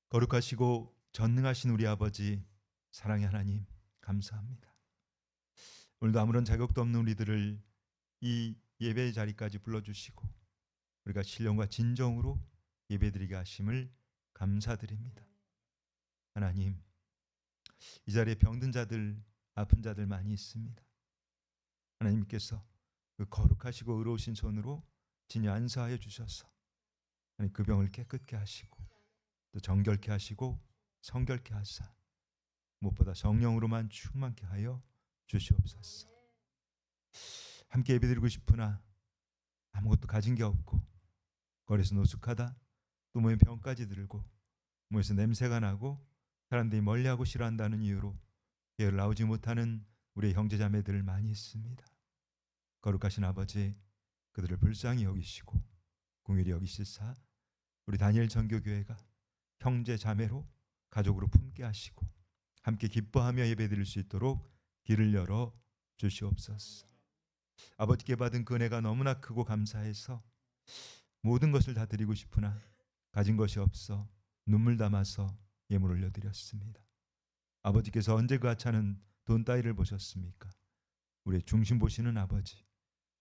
거룩하시고 전능하신 우리 아버지, 사랑의 하나님, 감사합니다. 오늘도 아무런 자격도 없는 우리들을 이 예배의 자리까지 불러주시고 우리가 신령과 진정으로 예배드리게 하심을 감사드립니다. 하나님, 이 자리에 병든 자들, 아픈 자들 많이 있습니다. 하나님께서 그 거룩하시고 의로우신 손으로 진히 안수하여 주셔서 그 병을 깨끗게 하시고 또 정결케 하시고 성결케 하사 무엇보다 성령으로만 충만케 하여 주시옵소서. 함께 예배드리고 싶으나 아무것도 가진 게 없고 거리에서 노숙하다 또 몸에 병까지 들고 몸에서 냄새가 나고 사람들이 멀리하고 싫어한다는 이유로 교회를 나오지 못하는 우리의 형제자매들 많이 있습니다. 거룩하신 아버지, 그들을 불쌍히 여기시고 긍휼히 여기시사 우리 다니엘 전교교회가 형제 자매로 가족으로 품게 하시고 함께 기뻐하며 예배드릴 수 있도록 길을 열어 주시옵소서. 아버지께 받은 그 은혜가 너무나 크고 감사해서 모든 것을 다 드리고 싶으나 가진 것이 없어 눈물 담아서 예물 올려드렸습니다. 아버지께서 언제 그 하찮은 돈 따위를 보셨습니까? 우리의 중심 보시는 아버지,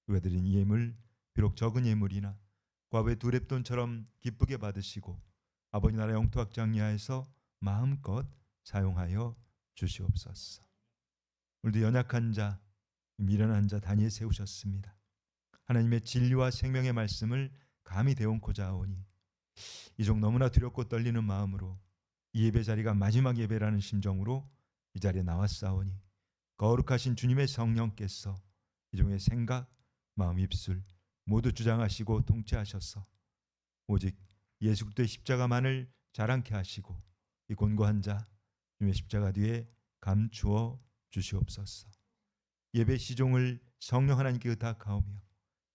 우리가 드린 이 예물 비록 적은 예물이나 과부의 두렙돈처럼 기쁘게 받으시고 아버지 나라 영토 확장 이하에서 마음껏 사용하여 주시옵소서. 오늘도 연약한 자, 미련한 자 다니엘 세우셨습니다. 하나님의 진리와 생명의 말씀을 감히 대언코자 하오니 이 종 너무나 두렵고 떨리는 마음으로 이 예배 자리가 마지막 예배라는 심정으로 이 자리에 나왔사오니 거룩하신 주님의 성령께서 이 종의 생각, 마음, 입술 모두 주장하시고 통치하셔서 오직 예수 그리스도의 십자가만을 자랑케 하시고 이 곤고한 자 주님의 십자가 뒤에 감추어 주시옵소서. 예배 시종을 성령 하나님께 의탁하오며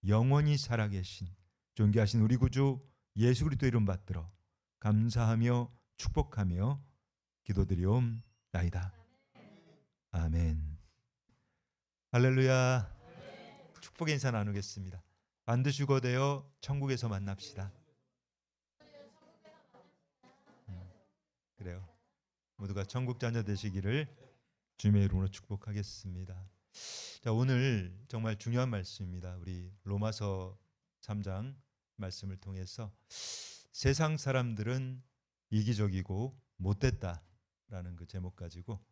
영원히 살아계신 존귀하신 우리 구주 예수 그리스도 이름 받들어 감사하며 축복하며 기도드리옵나이다. 아멘. 할렐루야. 축복의 인사 나누겠습니다. 반드시 거되어 천국에서 만납시다. 그래요. 모두가 천국 자녀 되시기를 주님의 이름으로 축복하겠습니다. 자, 오늘 정말 중요한 말씀입니다. 우리 로마서 3장 말씀을 통해서 세상 사람들은 이기적이고 못됐다라는 그 제목 가지고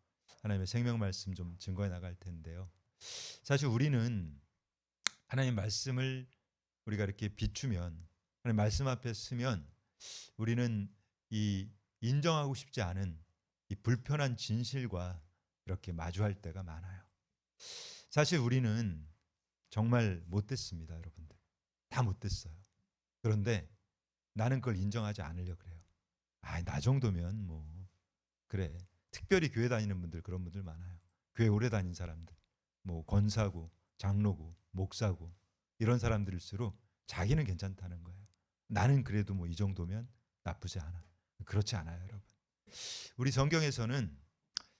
하나님의 생명 말씀 좀 증거해 나갈 텐데요. 사실 우리는 하나님 말씀을 우리가 이렇게 비추면 하나님 말씀 앞에 서면 우리는 이 인정하고 싶지 않은 이 불편한 진실과 이렇게 마주할 때가 많아요. 사실 우리는 정말 못됐습니다, 여러분들. 다 못됐어요. 그런데 나는 그걸 인정하지 않으려고 그래요. 나 정도면 뭐 그래. 특별히 교회 다니는 분들, 그런 분들 많아요. 교회 오래 다닌 사람들, 뭐 권사고 장로고 목사고 이런 사람들일수록 자기는 괜찮다는 거예요. 나는 그래도 뭐 이 정도면 나쁘지 않아. 그렇지 않아요, 여러분. 우리 성경에서는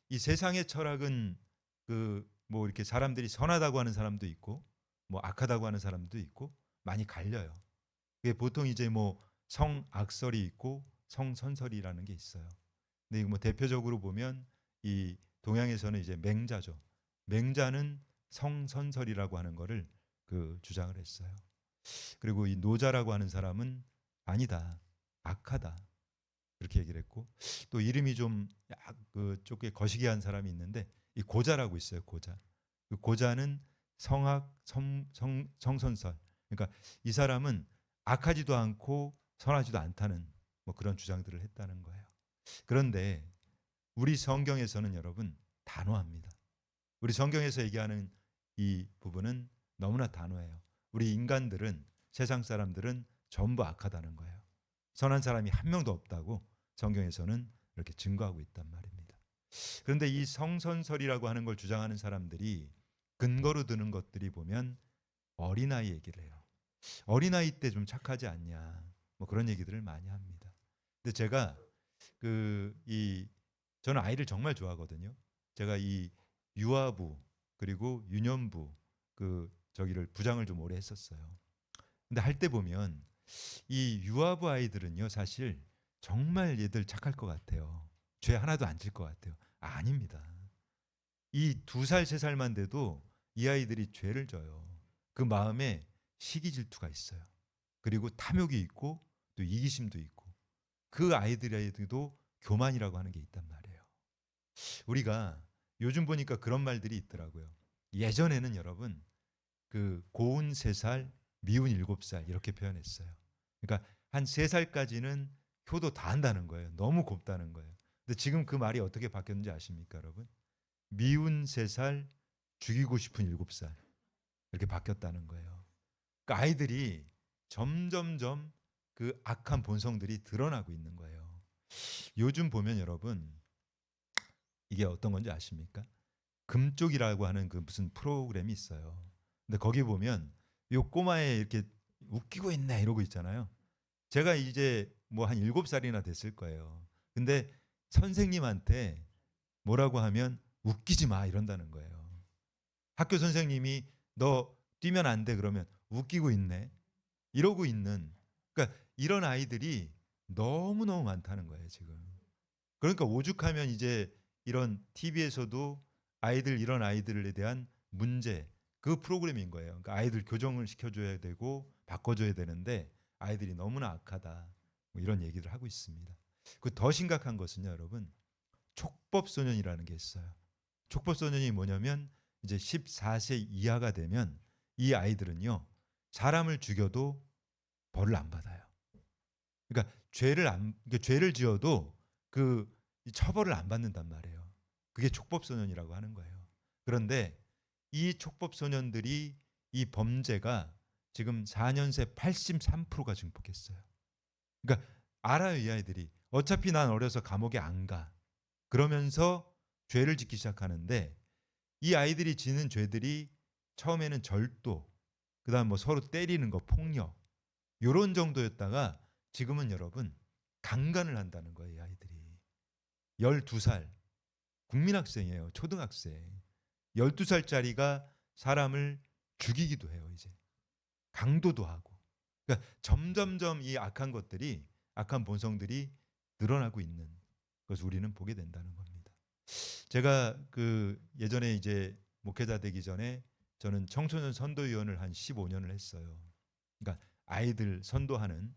이 세상의 철학은 그 뭐 이렇게 사람들이 선하다고 하는 사람도 있고 뭐 악하다고 하는 사람도 있고 많이 갈려요. 그게 보통 이제 뭐 성악설이 있고 성선설이라는 게 있어요. 근데 뭐 대표적으로 보면 이 동양에서는 이제 맹자죠. 맹자는 성선설이라고 하는 거를 그 주장을 했어요. 그리고 이 노자라고 하는 사람은 아니다, 악하다 그렇게 얘기를 했고, 또 이름이 좀 그쪽에 거시기한 사람이 있는데 이 고자라고 있어요. 고자. 그 고자는 성악 성선설. 그러니까 이 사람은 악하지도 않고 선하지도 않다는 뭐 그런 주장들을 했다는 거예요. 그런데 우리 성경에서는 여러분 단호합니다. 우리 성경에서 얘기하는 이 부분은 너무나 단호해요. 우리 인간들은, 세상 사람들은 전부 악하다는 거예요. 선한 사람이 한 명도 없다고 성경에서는 이렇게 증거하고 있단 말입니다. 그런데 이 성선설이라고 하는 걸 주장하는 사람들이 근거로 드는 것들이 보면 어린아이 얘기를 해요. 어린아이 때 좀 착하지 않냐, 뭐 그런 얘기들을 많이 합니다. 근데 제가 저는 아이를 정말 좋아하거든요. 제가 이 유아부 그리고 유년부 저기를 부장을 좀 오래 했었어요. 근데 할 때 보면 이 유아부 아이들은요, 사실 정말 얘들 착할 것 같아요. 죄 하나도 안 질 것 같아요. 아닙니다. 이 2살, 3살만 돼도 이 아이들이 죄를 져요. 그 마음에 시기 질투가 있어요. 그리고 탐욕이 있고 또 이기심도 있고 그 아이들에게도 교만이라고 하는 게 있단 말이에요. 우리가 요즘 보니까 그런 말들이 있더라고요. 예전에는 여러분 그 고운 3살, 미운 7살 이렇게 표현했어요. 그러니까 한 3살까지는 효도 다 한다는 거예요. 너무 곱다는 거예요. 근데 지금 그 말이 어떻게 바뀌었는지 아십니까, 여러분? 미운 3살, 죽이고 싶은 7살 이렇게 바뀌었다는 거예요. 그러니까 아이들이 점점점 그 악한 본성들이 드러나고 있는 거예요. 요즘 보면 여러분 이게 어떤 건지 아십니까? 금쪽이라고 하는 그 무슨 프로그램이 있어요. 근데 거기 보면 요 꼬마애 이렇게 웃기고 있네 이러고 있잖아요. 제가 이제 뭐 한 7살이나 됐을 거예요. 근데 선생님한테 뭐라고 하면 웃기지 마 이런다는 거예요. 학교 선생님이 너 뛰면 안 돼 그러면 웃기고 있네 이러고 있는, 그러니까 이런 아이들이 너무너무 많다는 거예요 지금. 그러니까 오죽하면 이제 이런 TV에서도 아이들, 이런 아이들에 대한 문제, 그 프로그램인 거예요. 그러니까 아이들 교정을 시켜줘야 되고 바꿔줘야 되는데 아이들이 너무나 악하다 뭐 이런 얘기를 하고 있습니다. 그 더 심각한 것은요 여러분, 촉법소년이라는 게 있어요. 촉법소년이 뭐냐면 이제 14세 이하가 되면 이 아이들은요 사람을 죽여도 벌을 안 받아요. 그러니까 죄를 지어도 그 처벌을 안 받는단 말이에요. 그게 촉법소년이라고 하는 거예요. 그런데 이 촉법소년들이 이 범죄가 지금 4년 새 83%가 증폭했어요. 그러니까 알아요 이 아이들이. 어차피 난 어려서 감옥에 안 가. 그러면서 죄를 짓기 시작하는데 이 아이들이 지는 죄들이 처음에는 절도, 그다음 뭐 서로 때리는 거, 폭력 요런 정도였다가 지금은 여러분 강간을 한다는 거예요, 이 아이들이. 12살 국민학생이에요. 초등학생. 12살짜리가 사람을 죽이기도 해요, 이제. 강도도 하고. 그러니까 점점점 이 악한 것들이, 악한 본성들이 늘어나고 있는 것을 우리는 보게 된다는 겁니다. 제가 그 예전에 이제 목회자 되기 전에 저는 청소년 선도위원을 한 15년을 했어요. 그러니까 아이들 선도하는,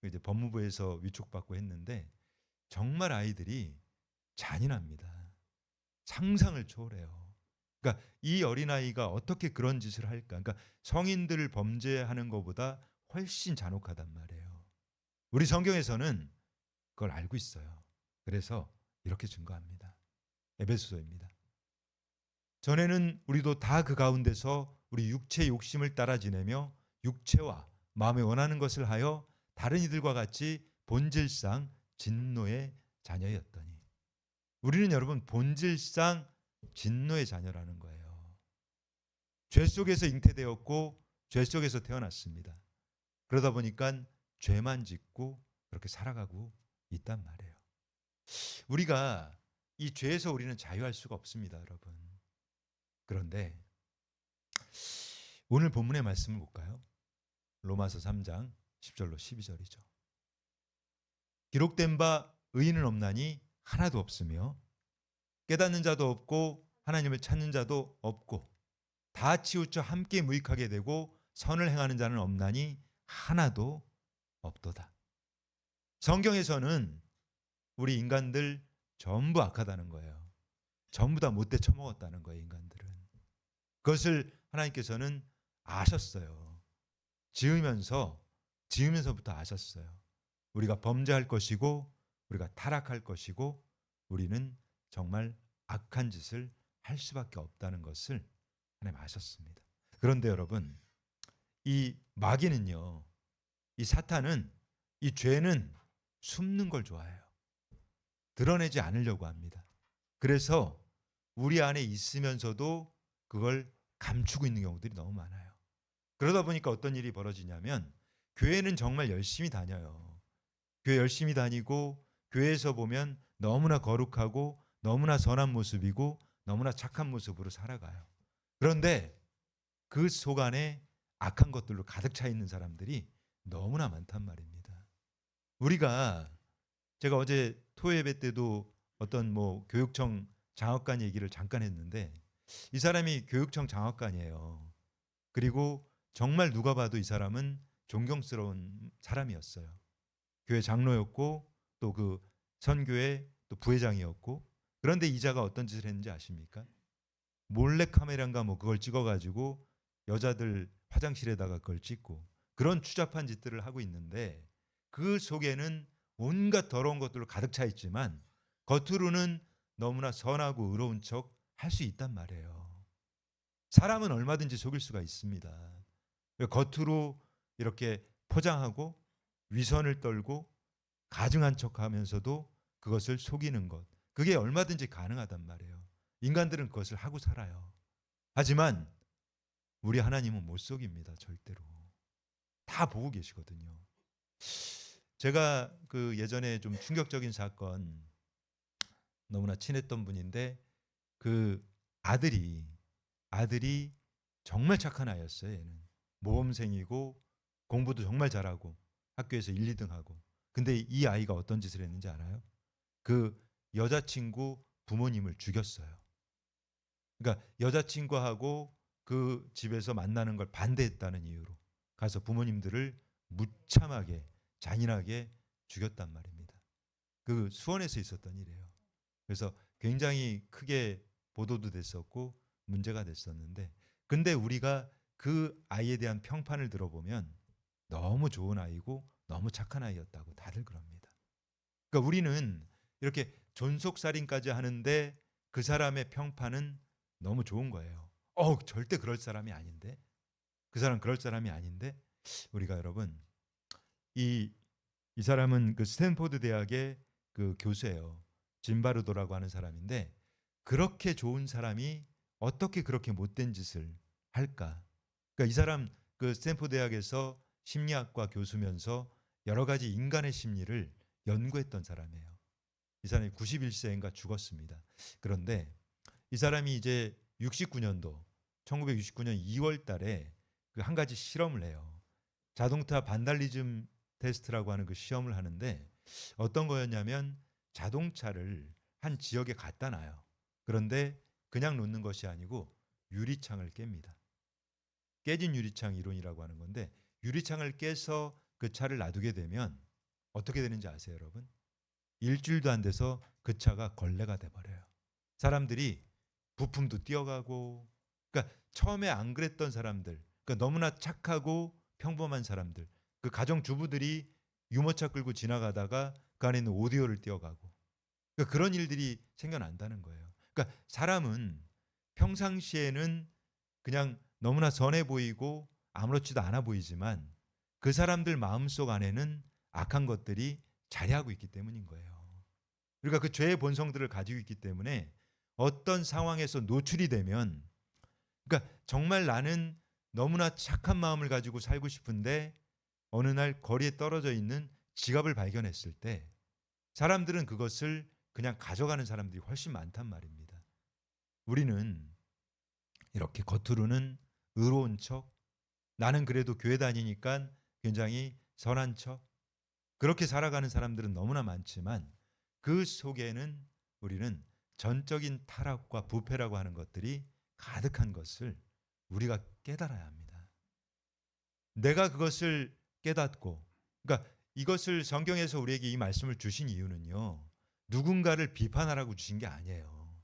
이제 법무부에서 위촉받고 했는데 정말 아이들이 잔인합니다. 상상을 초월해요. 그러니까 이 어린아이가 어떻게 그런 짓을 할까? 그러니까 성인들을 범죄하는 것보다 훨씬 잔혹하단 말이에요. 우리 성경에서는 그걸 알고 있어요. 그래서 이렇게 증거합니다. 에베소서입니다. 전에는 우리도 다 그 가운데서 우리 육체의 욕심을 따라 지내며 육체와 마음에 원하는 것을 하여 다른 이들과 같이 본질상 진노의 자녀였더니, 우리는 여러분 본질상 진노의 자녀라는 거예요. 죄 속에서 잉태되었고 죄 속에서 태어났습니다. 그러다 보니까 죄만 짓고 그렇게 살아가고 있단 말이에요. 우리가 이 죄에서 우리는 자유할 수가 없습니다, 여러분. 그런데 오늘 본문의 말씀을 볼까요? 로마서 3장 10절로 12절이죠. 기록된 바 의인은 없나니 하나도 없으며 깨닫는 자도 없고 하나님을 찾는 자도 없고 다 치우쳐 함께 무익하게 되고 선을 행하는 자는 없나니 하나도 없도다. 성경에서는 우리 인간들 전부 악하다는 거예요. 전부 다 못돼 처먹었다는 거예요, 인간들은. 그것을 하나님께서는 아셨어요. 지으면서부터 아셨어요. 우리가 범죄할 것이고 우리가 타락할 것이고 우리는 정말 악한 짓을 할 수밖에 없다는 것을 하나님 아셨습니다. 그런데 여러분, 이 마귀는요, 이 사탄은, 이 죄는 숨는 걸 좋아해요. 드러내지 않으려고 합니다. 그래서 우리 안에 있으면서도 그걸 감추고 있는 경우들이 너무 많아요. 그러다 보니까 어떤 일이 벌어지냐면, 교회는 정말 열심히 다녀요. 교회 열심히 다니고 교회에서 보면 너무나 거룩하고 너무나 선한 모습이고 너무나 착한 모습으로 살아가요. 그런데 그 속 안에 악한 것들로 가득 차 있는 사람들이 너무나 많단 말입니다. 우리가 제가 어제 토요예배 때도 어떤 뭐 교육청 장학관 얘기를 잠깐 했는데 이 사람이 교육청 장학관이에요. 그리고 정말 누가 봐도 이 사람은 존경스러운 사람이었어요. 교회 장로였고 또 그 선교회 또 부회장이었고, 그런데 이자가 어떤 짓을 했는지 아십니까? 몰래 카메라인가 뭐 그걸 찍어가지고 여자들 화장실에다가 그걸 찍고 그런 추잡한 짓들을 하고 있는데, 그 속에는 온갖 더러운 것들로 가득 차 있지만 겉으로는 너무나 선하고 의로운 척 할 수 있단 말이에요. 사람은 얼마든지 속일 수가 있습니다. 겉으로 이렇게 포장하고 위선을 떨고 가증한 척하면서도 그것을 속이는 것, 그게 얼마든지 가능하단 말이에요. 인간들은 그것을 하고 살아요. 하지만 우리 하나님은 못 속입니다. 절대로. 다 보고 계시거든요. 제가 그 예전에 좀 충격적인 사건, 너무나 친했던 분인데 그 아들이 정말 착한 아이였어요. 얘는 모범생이고 공부도 정말 잘하고 학교에서 1, 2등 하고. 근데 이 아이가 어떤 짓을 했는지 알아요? 그 여자친구 부모님을 죽였어요. 그러니까 여자친구하고 그 집에서 만나는 걸 반대했다는 이유로 가서 부모님들을 무참하게 잔인하게 죽였단 말입니다. 그 수원에서 있었던 일이에요. 그래서 굉장히 크게 보도도 됐었고 문제가 됐었는데, 근데 우리가 그 아이에 대한 평판을 들어보면 너무 좋은 아이고 너무 착한 아이였다고 다들 그럽니다. 그러니까 우리는 이렇게 존속살인까지 하는데 그 사람의 평판은 너무 좋은 거예요. 절대 그럴 사람이 아닌데, 그 사람 그럴 사람이 아닌데. 우리가 여러분, 이 사람은 그 스탠포드 대학의 그 교수예요. 짐바르도라고 하는 사람인데, 그렇게 좋은 사람이 어떻게 그렇게 못된 짓을 할까? 그러니까 이 사람 그 스탠포드 대학에서 심리학과 교수면서 여러 가지 인간의 심리를 연구했던 사람이에요. 이 사람이 91세인가 죽었습니다. 그런데 이 사람이 이제 1969년 2월 달에 그 한 가지 실험을 해요. 자동차 반달리즘 테스트라고 하는 그 시험을 하는데, 어떤 거였냐면 자동차를 한 지역에 갖다 놔요. 그런데 그냥 놓는 것이 아니고 유리창을 깹니다. 깨진 유리창 이론이라고 하는 건데, 유리창을 깨서 그 차를 놔두게 되면 어떻게 되는지 아세요, 여러분? 일주일도 안 돼서 그 차가 걸레가 돼버려요. 사람들이 부품도 뛰어가고, 그러니까 처음에 안 그랬던 사람들, 그러니까 너무나 착하고 평범한 사람들, 그 가정주부들이 유모차 끌고 지나가다가 그 안에 있는 오디오를 띄어가고, 그러니까 그런 일들이 생겨난다는 거예요. 그러니까 사람은 평상시에는 그냥 너무나 선해 보이고 아무렇지도 않아 보이지만 그 사람들 마음속 안에는 악한 것들이 자리하고 있기 때문인 거예요. 그러니까 그 죄의 본성들을 가지고 있기 때문에 어떤 상황에서 노출이 되면, 그러니까 정말 나는 너무나 착한 마음을 가지고 살고 싶은데 어느 날 거리에 떨어져 있는 지갑을 발견했을 때 사람들은 그것을 그냥 가져가는 사람들이 훨씬 많단 말입니다. 우리는 이렇게 겉으로는 의로운 척, 나는 그래도 교회 다니니까 굉장히 선한 척, 그렇게 살아가는 사람들은 너무나 많지만 그 속에는 우리는 전적인 타락과 부패라고 하는 것들이 가득한 것을 우리가 깨달아야 합니다. 내가 그것을 깨닫고, 그러니까 이것을 성경에서 우리에게 이 말씀을 주신 이유는요, 누군가를 비판하라고 주신 게 아니에요.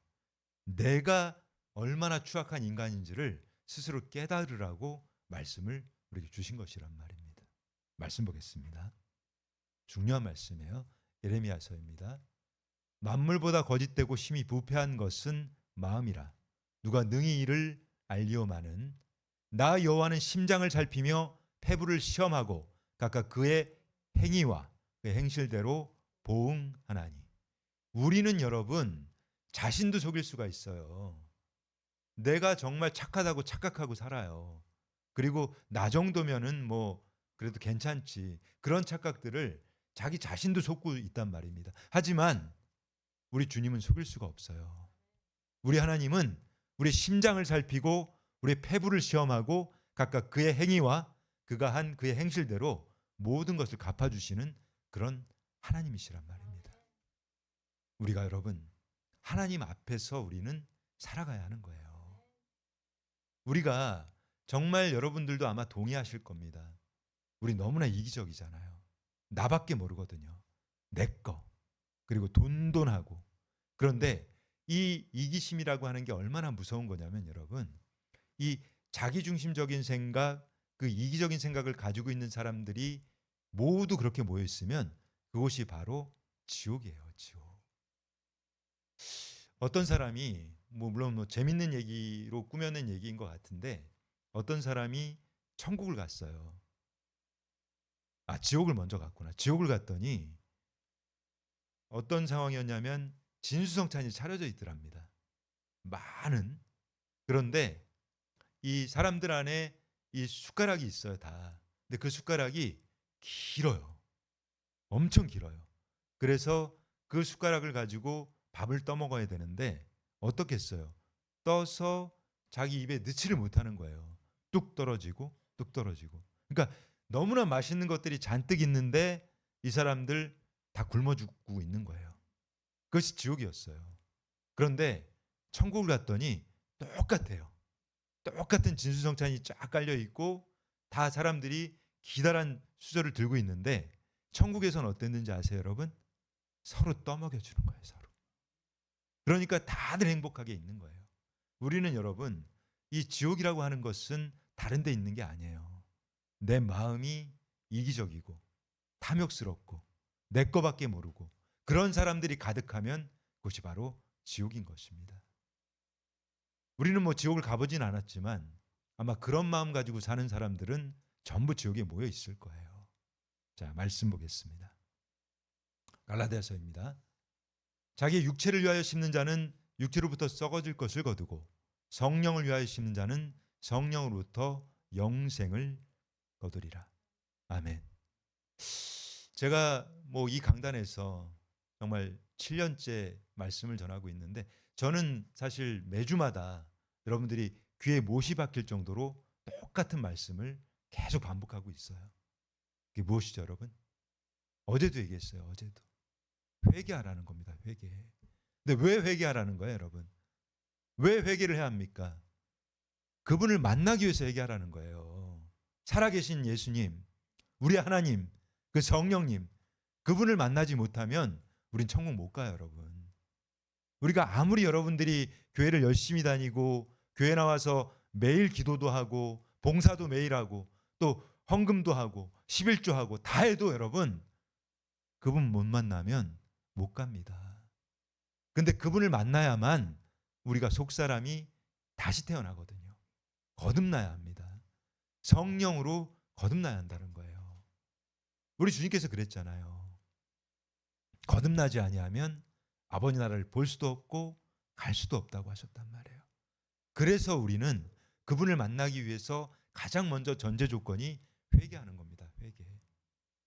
내가 얼마나 추악한 인간인지를 스스로 깨달으라고 말씀을 우리에게 주신 것이란 말입니다. 말씀 보겠습니다. 중요한 말씀이에요. 예레미야서입니다. 만물보다 거짓되고 심히 부패한 것은 마음이라. 누가 능히 이를 알리오마는 나 여호와는 심장을 살피며 폐부를 시험하고 각각 그의 행위와 그의 행실대로 보응하나니. 우리는 여러분 자신도 속일 수가 있어요. 내가 정말 착하다고 착각하고 살아요. 그리고 나 정도면은 뭐 그래도 괜찮지, 그런 착각들을 자기 자신도 속고 있단 말입니다. 하지만 우리 주님은 속일 수가 없어요. 우리 하나님은 우리의 심장을 살피고 우리의 폐부를 시험하고 각각 그의 행위와 그가 한 그의 행실대로 모든 것을 갚아주시는 그런 하나님이시란 말입니다. 우리가 여러분 하나님 앞에서 우리는 살아가야 하는 거예요. 우리가 정말 여러분들도 아마 동의하실 겁니다. 우리 너무나 이기적이잖아요. 나밖에 모르거든요. 내 거. 그리고 돈돈하고. 그런데 이 이기심이라고 하는 게 얼마나 무서운 거냐면 여러분, 이 자기중심적인 생각, 그 이기적인 생각을 가지고 있는 사람들이 모두 그렇게 모여 있으면 그곳이 바로 지옥이에요. 지옥. 어떤 사람이 물론 재밌는 얘기로 꾸며낸 얘기인 것 같은데 어떤 사람이 천국을 갔어요. 지옥을 먼저 갔구나. 지옥을 갔더니 어떤 상황이었냐면 진수성찬이 차려져 있더랍니다. 많은. 그런데 이 사람들 안에 이 숟가락이 있어요, 다. 근데 그 숟가락이 길어요. 엄청 길어요. 그래서 그 숟가락을 가지고 밥을 떠먹어야 되는데 어떻게 했어요? 떠서 자기 입에 넣지를 못하는 거예요. 뚝 떨어지고 뚝 떨어지고. 그러니까 너무나 맛있는 것들이 잔뜩 있는데 이 사람들 다 굶어 죽고 있는 거예요. 그것이 지옥이었어요. 그런데 천국을 갔더니 똑같아요. 똑같은 진수성찬이 쫙 깔려 있고 다 사람들이 기다란 수저를 들고 있는데 천국에서는 어땠는지 아세요, 여러분? 서로 떠먹여 주는 거예요, 서로. 그러니까 다들 행복하게 있는 거예요. 우리는 여러분, 이 지옥이라고 하는 것은 다른 데 있는 게 아니에요. 내 마음이 이기적이고 탐욕스럽고 내 거밖에 모르고 그런 사람들이 가득하면 그것이 바로 지옥인 것입니다. 우리는 지옥을 가보진 않았지만 아마 그런 마음 가지고 사는 사람들은 전부 지옥에 모여 있을 거예요. 자, 말씀 보겠습니다. 갈라디아서입니다. 자기 육체를 위하여 심는 자는 육체로부터 썩어질 것을 거두고 성령을 위하여 심는 자는 성령으로부터 영생을 거두리라. 아멘. 제가 이 강단에서 정말 7년째 말씀을 전하고 있는데 저는 사실 매주마다 여러분들이 귀에 못이 박힐 정도로 똑같은 말씀을 계속 반복하고 있어요. 그게 무엇이죠, 여러분? 어제도 얘기했어요. 어제도. 회개하라는 겁니다. 회개. 근데 왜 회개하라는 거예요, 여러분? 왜 회개를 해야 합니까? 그분을 만나기 위해서 회개하라는 거예요. 살아계신 예수님, 우리 하나님, 그 성령님, 그분을 만나지 못하면 우린 천국 못 가요, 여러분. 우리가 아무리 여러분들이 교회를 열심히 다니고 교회 나와서 매일 기도도 하고 봉사도 매일 하고 또 헌금도 하고 11조 하고 다 해도 여러분 그분 못 만나면 못 갑니다. 근데 그분을 만나야만 우리가 속사람이 다시 태어나거든요. 거듭나야 합니다. 성령으로 거듭나야 한다는 거예요. 우리 주님께서 그랬잖아요. 거듭나지 아니하면 아버지 나라를 볼 수도 없고 갈 수도 없다고 하셨단 말이에요. 그래서 우리는 그분을 만나기 위해서 가장 먼저 전제 조건이 회개하는 겁니다. 회개.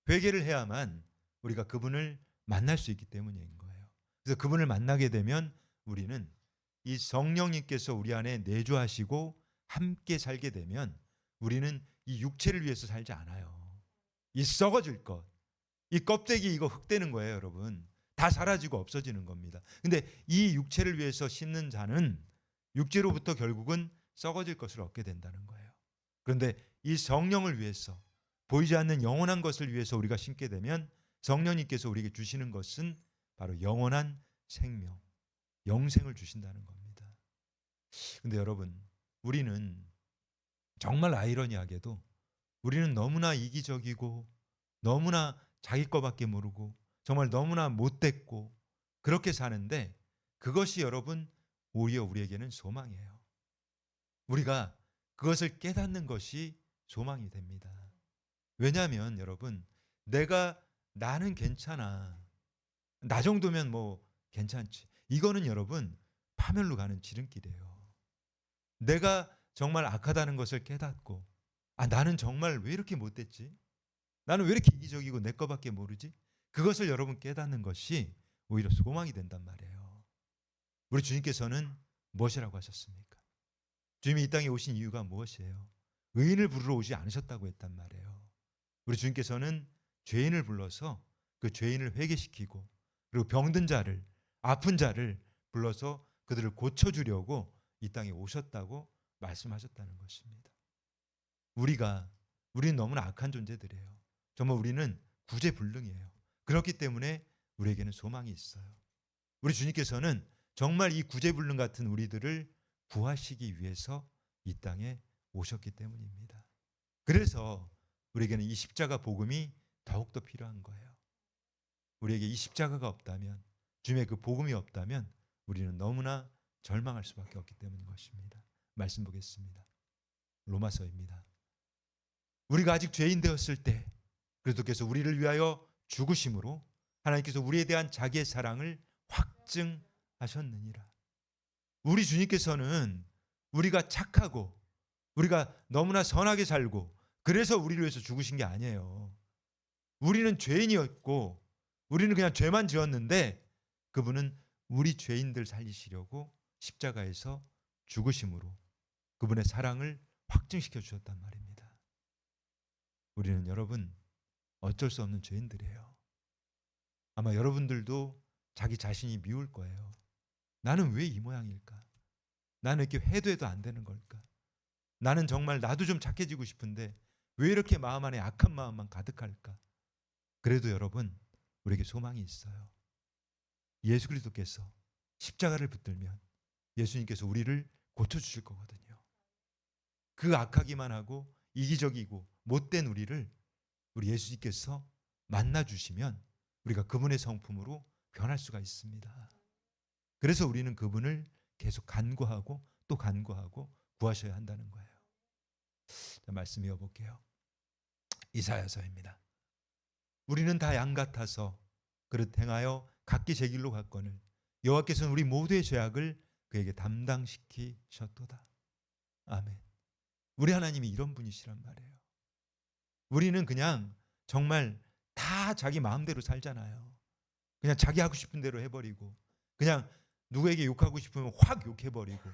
회개를 해야만 우리가 그분을 만날 수 있기 때문인 거예요. 그래서 그분을 만나게 되면 우리는 이 성령님께서 우리 안에 내주하시고 함께 살게 되면 우리는 이 육체를 위해서 살지 않아요. 이 썩어질 것, 이 껍데기 이거 흙되는 거예요, 여러분. 다 사라지고 없어지는 겁니다. 근데 이 육체를 위해서 심는 자는 육체로부터 결국은 썩어질 것을 얻게 된다는 거예요. 그런데 이 성령을 위해서 보이지 않는 영원한 것을 위해서 우리가 심게 되면 성령님께서 우리에게 주시는 것은 바로 영원한 생명, 영생을 주신다는 겁니다. 근데 여러분, 우리는 정말 아이러니하게도 우리는 너무나 이기적이고 너무나 자기 거밖에 모르고 정말 너무나 못됐고 그렇게 사는데 그것이 여러분 오히려 우리에게는 소망이에요. 우리가 그것을 깨닫는 것이 소망이 됩니다. 왜냐하면 여러분 나는 괜찮아. 나 정도면 괜찮지. 이거는 여러분 파멸로 가는 지름길이에요. 내가 정말 악하다는 것을 깨닫고 나는 정말 왜 이렇게 못됐지? 나는 왜 이렇게 이기적이고 내 거밖에 모르지? 그것을 여러분 깨닫는 것이 오히려 소망이 된단 말이에요. 우리 주님께서는 무엇이라고 하셨습니까? 주님이 이 땅에 오신 이유가 무엇이에요? 의인을 부르러 오지 않으셨다고 했단 말이에요. 우리 주님께서는 죄인을 불러서 그 죄인을 회개시키고 그리고 병든 자를 아픈 자를 불러서 그들을 고쳐주려고 이 땅에 오셨다고 말씀하셨다는 것입니다. 우리는 너무나 악한 존재들이에요. 정말 우리는 구제불능이에요. 그렇기 때문에 우리에게는 소망이 있어요. 우리 주님께서는 정말 이 구제불능 같은 우리들을 구하시기 위해서 이 땅에 오셨기 때문입니다. 그래서 우리에게는 이 십자가 복음이 더욱더 필요한 거예요. 우리에게 이 십자가가 없다면, 주님의 그 복음이 없다면 우리는 너무나 절망할 수밖에 없기 때문인 것입니다. 말씀 보겠습니다. 로마서입니다. 우리가 아직 죄인 되었을 때 그리스도께서 우리를 위하여 죽으심으로 하나님께서 우리에 대한 자기의 사랑을 확증하셨느니라. 우리 주님께서는 우리가 착하고 우리가 너무나 선하게 살고 그래서 우리를 위해서 죽으신 게 아니에요. 우리는 죄인이었고 우리는 그냥 죄만 지었는데 그분은 우리 죄인들 살리시려고 십자가에서 죽으심으로 그분의 사랑을 확증시켜 주셨단 말입니다. 우리는 여러분 어쩔 수 없는 죄인들이에요. 아마 여러분들도 자기 자신이 미울 거예요. 나는 왜 이 모양일까? 나는 이렇게 해도 안 되는 걸까? 나는 정말 나도 좀 착해지고 싶은데 왜 이렇게 마음 안에 악한 마음만 가득할까? 그래도 여러분 우리에게 소망이 있어요. 예수 그리스도께서 십자가를 붙들면 예수님께서 우리를 고쳐주실 거거든요. 그 악하기만 하고 이기적이고 못된 우리를 우리 예수님께서 만나주시면 우리가 그분의 성품으로 변할 수가 있습니다. 그래서 우리는 그분을 계속 간구하고 또 간구하고 구하셔야 한다는 거예요. 자, 말씀 이어볼게요. 이사야서입니다. 우리는 다 양 같아서 그릇 행하여 각기 제 길로 갔거늘 여호와께서는 우리 모두의 죄악을 그에게 담당시키셨도다. 아멘. 우리 하나님이 이런 분이시란 말이에요. 우리는 그냥 정말 다 자기 마음대로 살잖아요. 그냥 자기 하고 싶은 대로 해버리고 그냥 누구에게 욕하고 싶으면 확 욕해버리고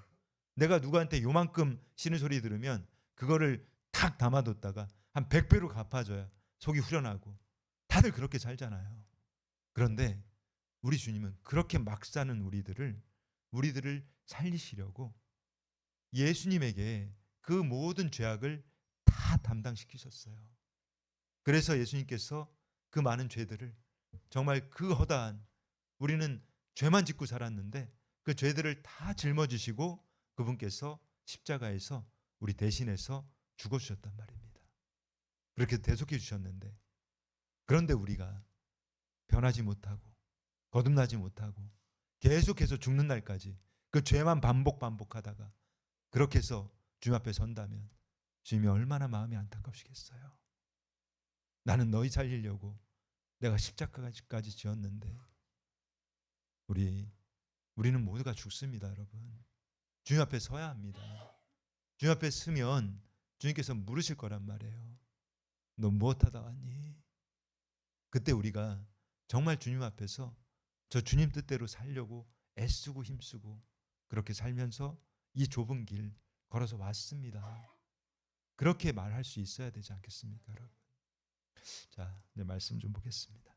내가 누구한테 요만큼 싫은 소리 들으면 그거를 탁 담아뒀다가 한 100배로 갚아줘야 속이 후련하고 다들 그렇게 살잖아요. 그런데 우리 주님은 그렇게 막 사는 우리들을 살리시려고 예수님에게 그 모든 죄악을 다 담당시키셨어요. 그래서 예수님께서 그 많은 죄들을 정말 그 허다한 우리는 죄만 짓고 살았는데 그 죄들을 다 짊어지시고 그분께서 십자가에서 우리 대신해서 죽어주셨단 말입니다. 그렇게 대속해 주셨는데 그런데 우리가 변하지 못하고 거듭나지 못하고 계속해서 죽는 날까지 그 죄만 반복하다가 그렇게 해서 주님 앞에 선다면 주님이 얼마나 마음이 안타까우시겠어요. 나는 너희 살리려고 내가 십자가까지 지었는데 우리는 모두가 죽습니다. 여러분 주님 앞에 서야 합니다. 주님 앞에 서면 주님께서 물으실 거란 말이에요. 너 무엇하다 왔니? 그때 우리가 정말 주님 앞에서 저 주님 뜻대로 살려고 애쓰고 힘쓰고 그렇게 살면서 이 좁은 길 걸어서 왔습니다. 그렇게 말할 수 있어야 되지 않겠습니까, 여러분? 자, 이제 말씀 좀 보겠습니다.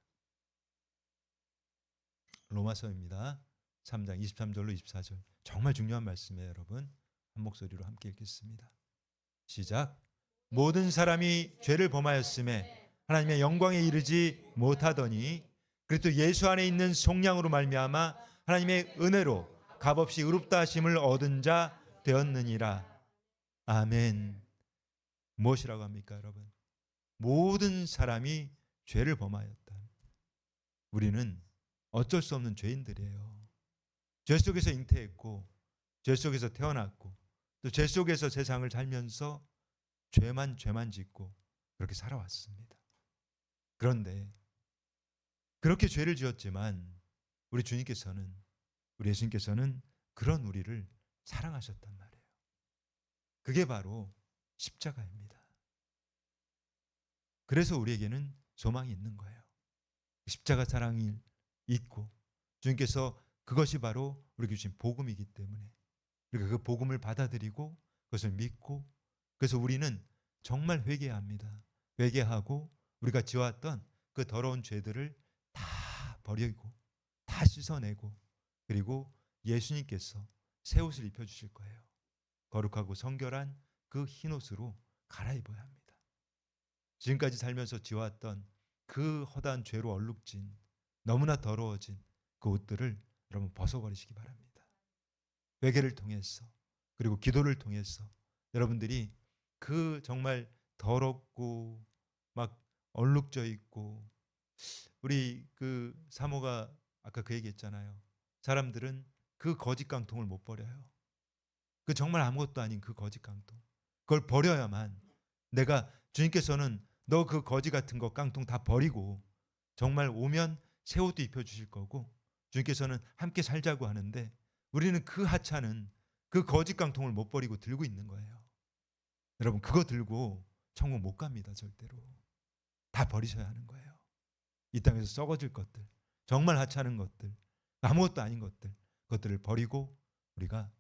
로마서입니다. 3장 23절로 24절. 정말 중요한 말씀이에요, 여러분. 한 목소리로 함께 읽겠습니다. 시작. 모든 사람이 죄를 범하였음에 하나님의 영광에 이르지 못하더니 그리스도 예수 안에 있는 속량으로 말미암아 하나님의 은혜로 값없이 의롭다 하심을 얻은 자 되었느니라. 아멘. 무엇이라고 합니까, 여러분? 모든 사람이 죄를 범하였다. 우리는 어쩔 수 없는 죄인들이에요. 죄 속에서 잉태했고 죄 속에서 태어났고 또 죄 속에서 세상을 살면서 죄만 짓고 그렇게 살아왔습니다. 그런데 그렇게 죄를 지었지만 우리 주님께서는 우리 예수님께서는 그런 우리를 사랑하셨단 말이에요. 그게 바로 십자가입니다. 그래서 우리에게는 소망이 있는 거예요. 십자가 사랑이 있고 주님께서 그것이 바로 우리에게 주신 복음이기 때문에 우리가 그 복음을 받아들이고 그것을 믿고 그래서 우리는 정말 회개해야 합니다. 회개하고 우리가 지어왔던 그 더러운 죄들을 다 버리고 다 씻어내고 그리고 예수님께서 새 옷을 입혀주실 거예요. 거룩하고 성결한 그 흰 옷으로 갈아입어야 합니다. 지금까지 살면서 지어왔던 그 허다한 죄로 얼룩진, 너무나 더러워진 그 옷들을 여러분 벗어버리시기 바랍니다. 회개를 통해서, 그리고 기도를 통해서 여러분들이 그 정말 더럽고 막 얼룩져 있고, 우리 그 사모가 아까 그 얘기했잖아요. 사람들은 그 거짓 깡통을 못 버려요. 그 정말 아무것도 아닌 그 거짓 깡통, 그걸 버려야만, 내가 주님께서는 너 그 거지 같은 거 깡통 다 버리고 정말 오면 새 옷도 입혀주실 거고, 주님께서는 함께 살자고 하는데, 우리는 그 하찮은 그 거짓 깡통을 못 버리고 들고 있는 거예요. 여러분, 그거 들고 천국 못 갑니다. 절대로. 다 버리셔야 하는 거예요. 이 땅에서 썩어질 것들, 정말 하찮은 것들, 아무것도 아닌 것들, 그것들을 버리고 우리가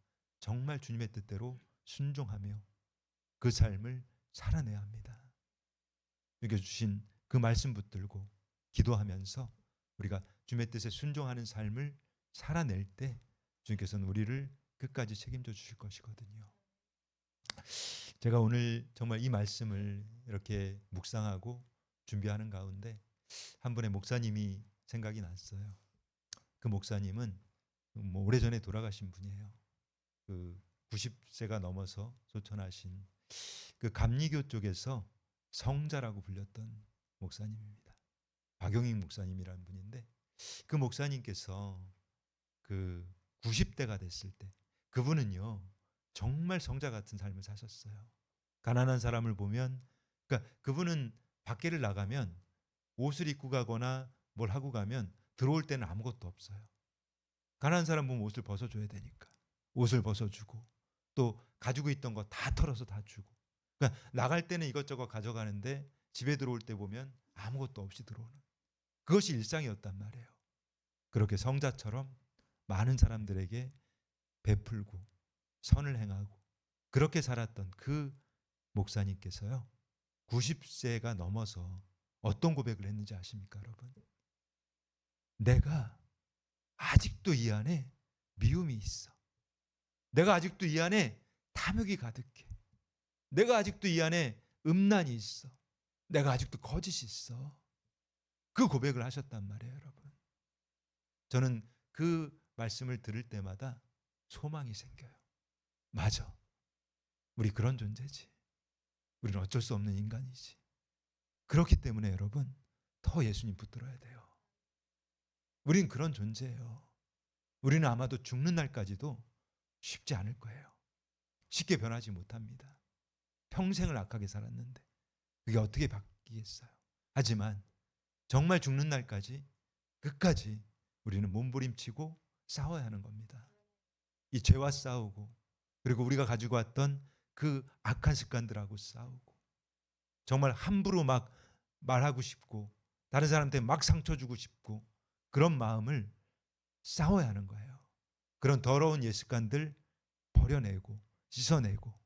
정말 주님의 뜻대로 순종하며 그 삶을 살아내야 합니다. 주님께서 주신 그 말씀 붙들고 기도하면서 우리가 주님의 뜻에 순종하는 삶을 살아낼 때 주님께서는 우리를 끝까지 책임져 주실 것이거든요. 제가 오늘 정말 이 말씀을 이렇게 묵상하고 준비하는 가운데 한 분의 목사님이 생각이 났어요. 그 목사님은 뭐 오래전에 돌아가신 분이에요. 그 90세가 넘어서 소천하신 그 감리교 쪽에서 성자라고 불렸던 목사님입니다. 박용익 목사님이라는 분인데, 그 목사님께서 그 90대가 됐을 때 그분은요 정말 성자 같은 삶을 사셨어요. 가난한 사람을 보면, 그러니까 그분은 밖에를 나가면 옷을 입고 가거나 뭘 하고 가면 들어올 때는 아무것도 없어요. 가난한 사람 보면 옷을 벗어줘야 되니까 옷을 벗어주고, 또 가지고 있던 거 다 털어서 다 주고, 그러니까 나갈 때는 이것저것 가져가는데 집에 들어올 때 보면 아무것도 없이 들어오는, 그것이 일상이었단 말이에요. 그렇게 성자처럼 많은 사람들에게 베풀고 선을 행하고 그렇게 살았던 그 목사님께서요 90세가 넘어서 어떤 고백을 했는지 아십니까, 여러분? 내가 아직도 이 안에 미움이 있어. 내가 아직도 이 안에 탐욕이 가득해. 내가 아직도 이 안에 음란이 있어. 내가 아직도 거짓이 있어. 그 고백을 하셨단 말이에요, 여러분. 저는 그 말씀을 들을 때마다 소망이 생겨요. 맞아. 우리 그런 존재지. 우리는 어쩔 수 없는 인간이지. 그렇기 때문에 여러분, 더 예수님 붙들어야 돼요. 우린 그런 존재예요. 우리는 아마도 죽는 날까지도 쉽지 않을 거예요. 쉽게 변하지 못합니다. 평생을 악하게 살았는데 그게 어떻게 바뀌겠어요? 하지만 정말 죽는 날까지 끝까지 우리는 몸부림치고 싸워야 하는 겁니다. 이 죄와 싸우고, 그리고 우리가 가지고 왔던 그 악한 습관들하고 싸우고, 정말 함부로 막 말하고 싶고 다른 사람한테 막 상처 주고 싶고, 그런 마음을 싸워야 하는 거예요. 그런 더러운 옛 습관들 버려내고 씻어내고,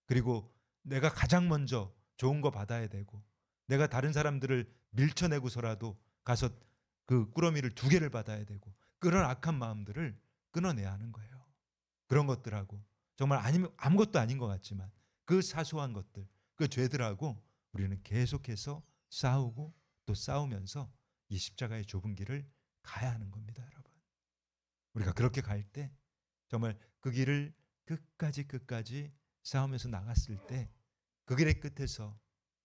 그리고 내가 가장 먼저 좋은 거 받아야 되고, 내가 다른 사람들을 밀쳐내고서라도 가서 그 꾸러미를 2개를 받아야 되고, 그런 악한 마음들을 끊어내야 하는 거예요. 그런 것들하고 정말 아무것도 아닌 것 같지만 그 사소한 것들, 그 죄들하고 우리는 계속해서 싸우고 또 싸우면서 이 십자가의 좁은 길을 가야 하는 겁니다, 여러분. 우리가 그렇게 갈 때 정말 그 길을 끝까지 싸우면서 나갔을 때 그 길의 끝에서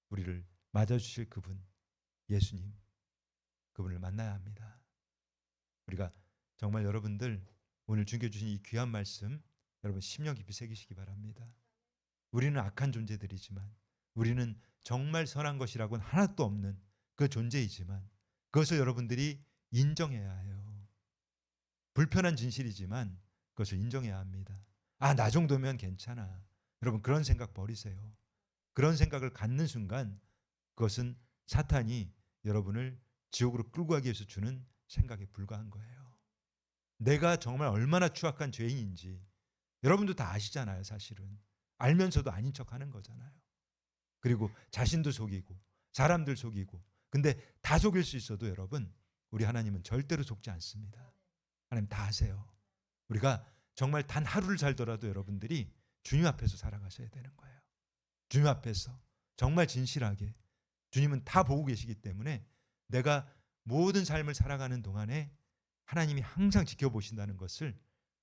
우리를 맞아주실 그분, 예수님, 그분을 만나야 합니다. 우리가 정말 여러분들 오늘 주님께 주신 이 귀한 말씀 여러분 심령 깊이 새기시기 바랍니다. 우리는 악한 존재들이지만, 우리는 정말 선한 것이라고는 하나도 없는 그 존재이지만, 그것을 여러분들이 인정해야 해요. 불편한 진실이지만 그것을 인정해야 합니다. 아, 나 정도면 괜찮아. 여러분, 그런 생각 버리세요. 그런 생각을 갖는 순간 그것은 사탄이 여러분을 지옥으로 끌고 가기 위해서 주는 생각에 불과한 거예요. 내가 정말 얼마나 추악한 죄인인지 여러분도 다 아시잖아요. 사실은 알면서도 아닌 척하는 거잖아요. 그리고 자신도 속이고 사람들 속이고, 근데 다 속일 수 있어도 여러분, 우리 하나님은 절대로 속지 않습니다. 하나님 다 아세요. 우리가 정말 단 하루를 살더라도 여러분들이 주님 앞에서 살아가셔야 되는 거예요. 주님 앞에서 정말 진실하게, 주님은 다 보고 계시기 때문에 내가 모든 삶을 살아가는 동안에 하나님이 항상 지켜보신다는 것을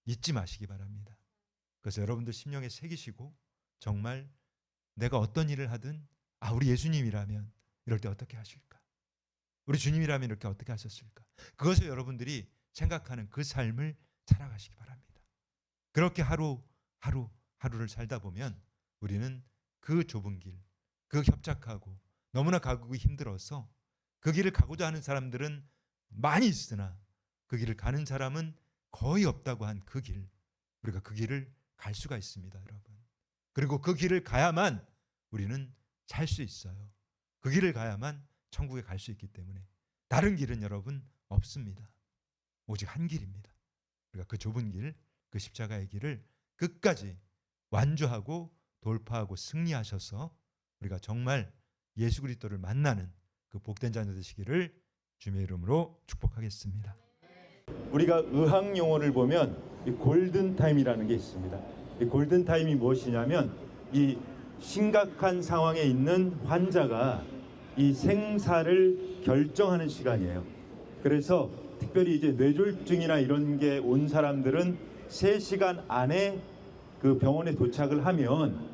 잊지 마시기 바랍니다. 그래서 여러분들 심령에 새기시고 정말 내가 어떤 일을 하든 우리 예수님이라면 이럴 때 어떻게 하실까? 우리 주님이라면 이렇게 어떻게 하셨을까? 그것을 여러분들이 생각하는 그 삶을 살아가시기 바랍니다. 그렇게 하루를 살다 보면 우리는 그 좁은 길, 그 협착하고 너무나 가기 힘들어서 그 길을 가고자 하는 사람들은 많이 있으나 그 길을 가는 사람은 거의 없다고 한 그 길, 우리가 그 길을 갈 수가 있습니다, 여러분. 그리고 그 길을 가야만 우리는 살 수 있어요. 그 길을 가야만 천국에 갈 수 있기 때문에 다른 길은 여러분 없습니다. 오직 한 길입니다. 우리가 그 좁은 길, 그 십자가의 길을 끝까지 완주하고 돌파하고 승리하셔서 우리가 정말 예수 그리스도를 만나는 그 복된 자녀 되시기를 주님의 이름으로 축복하겠습니다. 우리가 의학 용어를 보면 이 골든 타임이라는 게 있습니다. 이 골든 타임이 무엇이냐면 이 심각한 상황에 있는 환자가 이 생사를 결정하는 시간이에요. 그래서 특별히 이제 뇌졸중이나 이런 게 온 사람들은 3시간 안에 그 병원에 도착을 하면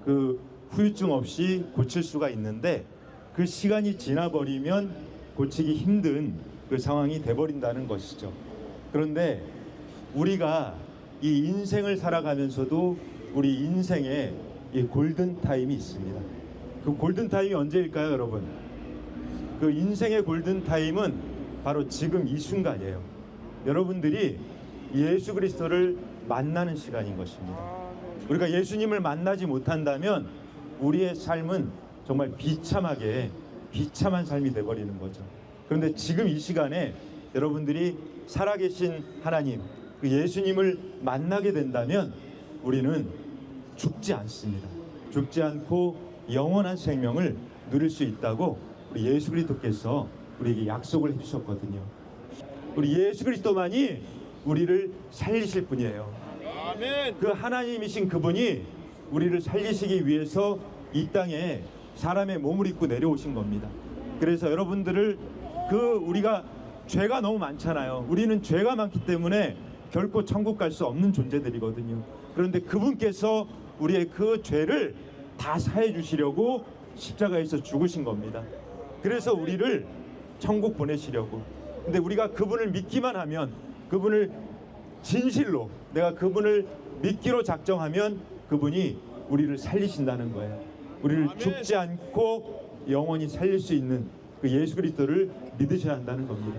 그 후유증 없이 고칠 수가 있는데 그 시간이 지나버리면 고치기 힘든 그 상황이 돼버린다는 것이죠. 그런데 우리가 이 인생을 살아가면서도 우리 인생에 이 골든 타임이 있습니다. 그 골든 타임이 언제일까요, 여러분? 그 인생의 골든 타임은 바로 지금 이 순간이에요. 여러분들이 예수 그리스도를 만나는 시간인 것입니다. 우리가 예수님을 만나지 못한다면 우리의 삶은 정말 비참한 삶이 돼버리는 거죠. 그런데 지금 이 시간에 여러분들이 살아계신 하나님, 그 예수님을 만나게 된다면 우리는 죽지 않습니다. 죽지 않고 영원한 생명을 누릴 수 있다고 우리 예수 그리스도께서 우리에게 약속을 해주셨거든요. 우리 예수 그리스도만이 우리를 살리실 분이에요. 아멘. 그 하나님이신 그분이 우리를 살리시기 위해서 이 땅에 사람의 몸을 입고 내려오신 겁니다. 그래서 여러분들을 우리가 죄가 너무 많잖아요. 우리는 죄가 많기 때문에 결코 천국 갈 수 없는 존재들이거든요. 그런데 그분께서 우리의 그 죄를 다 사해 주시려고 십자가에서 죽으신 겁니다. 그래서 우리를 천국 보내시려고. 근데 우리가 그분을 믿기만 하면, 그분을 진실로 내가 그분을 믿기로 작정하면 그분이 우리를 살리신다는 거예요. 우리를 죽지 않고 영원히 살릴 수 있는 그 예수 그리스도를 믿으셔야 한다는 겁니다.